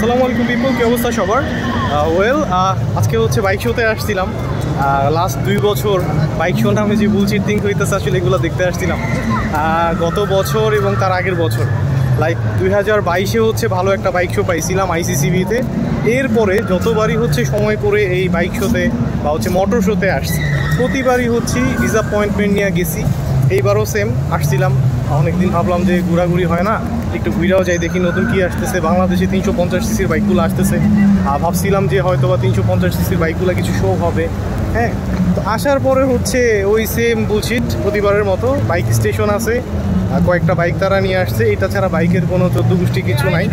আসসালামু আলাইকুম পিপল, কি অবস্থা সবার? আজকে হচ্ছে বাইক শোতে আসছিলাম। লাস্ট 2 বছর বাইক শো নামে যে বুলশিট থিং হইতেছে আসলে এগুলো দেখতে আসছিলাম গত বছর এবং তার আগের বছর। লাইক 2022-এ হচ্ছে ভালো একটা বাইক শো পাইছিলাম আইসিসিবিতে। এরপরে যতবারই হচ্ছে সময় করে এই বাইক শোতে বা হচ্ছে মোটর শোতে আসছি, প্রতিবারই হচ্ছে ডিসঅ্যাপয়েন্টমেন্ট নিয়ে গেছি। এইবারও সেম আসছিলাম। অনেকদিন ভাবলাম যে ঘোরাঘুরি হয় না, একটু ঘুরাও যাই, দেখি নতুন কি আসতেছে। বাংলাদেশে 350 সিসির বাইকগুলো আসতেছে। ভাবছিলাম যে হয়তো বা 350 সিসির বাইকগুলো কিছু শো হবে। হ্যাঁ, তো আসার পরে হচ্ছে ওই সেম বুলশিট প্রতিবারের মতো। বাইক স্টেশন আছে, কয়েকটা বাইক তারা নিয়ে আসছে, এটা ছাড়া বাইকের কোনো 14 গোষ্ঠী কিছু নাই।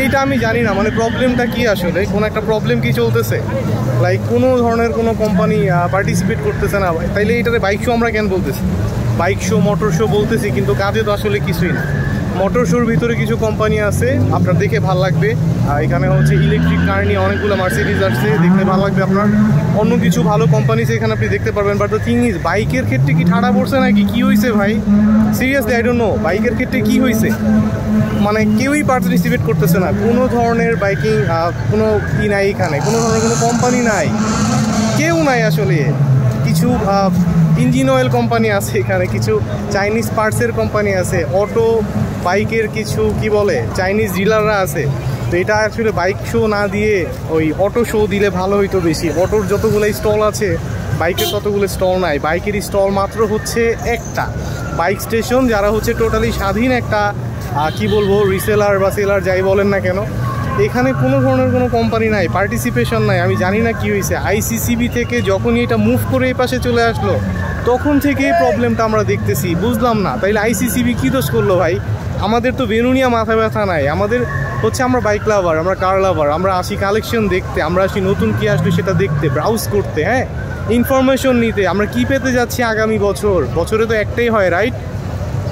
এইটা আমি জানি না, মানে প্রবলেমটা কি আসলে, কোনো একটা প্রবলেম কি চলতেছে, লাইক কোনো ধরনের কোনো কোম্পানি পার্টিসিপেট করতেছে না। তাইলে এইটারে বাইক শো আমরা কেন বলতেছি? বাইক শো মোটর শো বলতেছি, কিন্তু কাজে তো আসলে কিছুই না। মোটর শোর ভিতরে কিছু কোম্পানি আছে, আপনার দেখে ভালো লাগবে। এখানে হচ্ছে ইলেকট্রিক কার নিয়ে অনেকগুলো মার্সিডিজ আসছে, দেখতে ভালো লাগবে আপনার। অন্য কিছু ভালো কোম্পানি এখানে আপনি দেখতে পারবেন। বাট দ্য থিং ইজ, বাইকের ক্ষেত্রে কি ঠাড়া পড়ছে নাকি, কি হয়েছে ভাই? সিরিয়াসলি আই ডোন্ট নো বাইকের ক্ষেত্রে কি হয়েছে। মানে কেউই পার্টিসিপেট করতেছে না, কোনো ধরনের বাইকিং কোনো কি নাই এখানে, কোনো ধরনের কোনো কোম্পানি নাই, কেউ নাই আসলে। কিছু ইঞ্জিন অয়েল কোম্পানি আছে এখানে, কিছু চাইনিজ পার্টসের কোম্পানি আছে, অটো বাইকের কিছু কি বলে চাইনিজ ডিলাররা আছে। তো এটা আসলে বাইক শো না দিয়ে ওই অটো শো দিলে ভালো হইতো বেশি। অটোর যতগুলো স্টল আছে, বাইকের ততগুলো স্টল নাই। বাইকের স্টল মাত্র হচ্ছে একটা বাইক স্টেশন, যারা হচ্ছে টোটালি স্বাধীন একটা কি বলবো রিসেলার বা সেলার যাই বলেন না কেন। এখানে কোনো ধরনের কোনো কোম্পানি নাই, পার্টিসিপেশন নাই। আমি জানি না কি হয়েছে, আইসিসিবি থেকে যখনই এটা মুভ করে এই পাশে চলে আসলো তখন থেকে এই প্রবলেমটা আমরা দেখতেছি। বুঝলাম না, তাইলে আইসিসিবি কী দোষ করলো ভাই? আমাদের তো বেনুনিয়া মাথা ব্যথা নাই। আমাদের হচ্ছে আমরা বাইক লাভার, আমরা কার লাভার, আমরা আসি কালেকশন দেখতে, আমরা আসি নতুন কি আসবে সেটা দেখতে, ব্রাউজ করতে, হ্যাঁ, ইনফরমেশন নিতে। আমরা কি পেতে যাচ্ছি আগামী বছর? বছরে তো একটাই হয়, রাইট?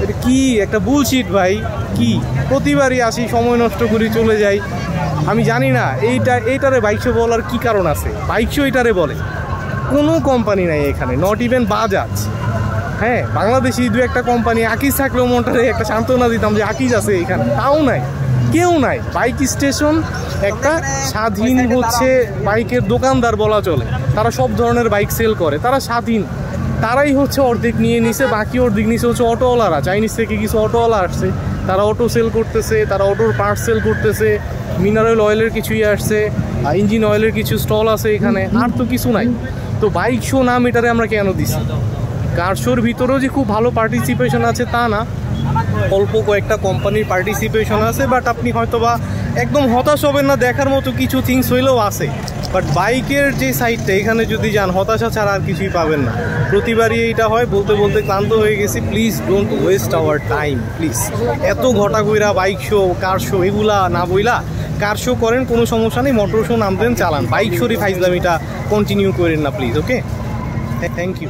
এটা কি একটা বুলশিট ভাই! কি প্রতিবারই আসি, সময় নষ্ট করি, চলে যাই। আমি জানি না এইটারে বাইক শো বলার কী কারণ আছে। বাইক শো এটারে বলে, কোনো কোম্পানি নাই এখানে, নট ইভেন বাজাজ। হ্যাঁ, বাংলাদেশি 2-1টা কোম্পানি, আকিজ থাকলেও মনটারে একটা সান্ত্বনা দিতাম যে আকিজ আছে এখানে, তাও নাই, কেউ নাই। বাইক স্টেশন একটা স্বাধীন হচ্ছে বাইকের দোকানদার বলা চলে, তারা সব ধরনের বাইক সেল করে, তারা স্বাধীন। তারাই হচ্ছে অর্ধেক নিয়ে নিছে, বাকি অর্ধেক নিচে হচ্ছে অটোওয়ালারা। চাইনিজ থেকে কিছু অটোওয়ালা আসছে, তারা অটো সেল করতেছে, তারা অটোর পার্টস সেল করতেছে। মিনারেল অয়েলের কিছুই আসছে, ইঞ্জিন অয়েলের কিছু স্টল আছে এখানে, আর তো কিছু নাই। তো বাইক শো নাম এটারে আমরা কেন দিছি? কার শোর ভিতরেও যে খুব ভালো পার্টিসিপেশন আছে তা না, অল্প কয়েকটা কোম্পানির পার্টিসিপেশন আছে। বাট আপনি হয়তো বা একদম হতাশ হবেন না, দেখার মতো কিছু থিংস হইলেও আছে। বাট বাইকের যে সাইডটা, এখানে যদি যান হতাশা ছাড়া আর কিছুই পাবেন না। প্রতিবারই এইটা হয়, বলতে বলতে ক্লান্ত হয়ে গেছি। Please don't waste our time, please. এত ঘটা কইরা বাইক শো, কার শো এগুলা না বইলা কার শো করেন, কোনো সমস্যা নেই। মোটর শো নামবেন, চালান। বাইক শোরই ফাইজলামিটা কন্টিনিউ করেন না প্লিজ। Okay, thank you.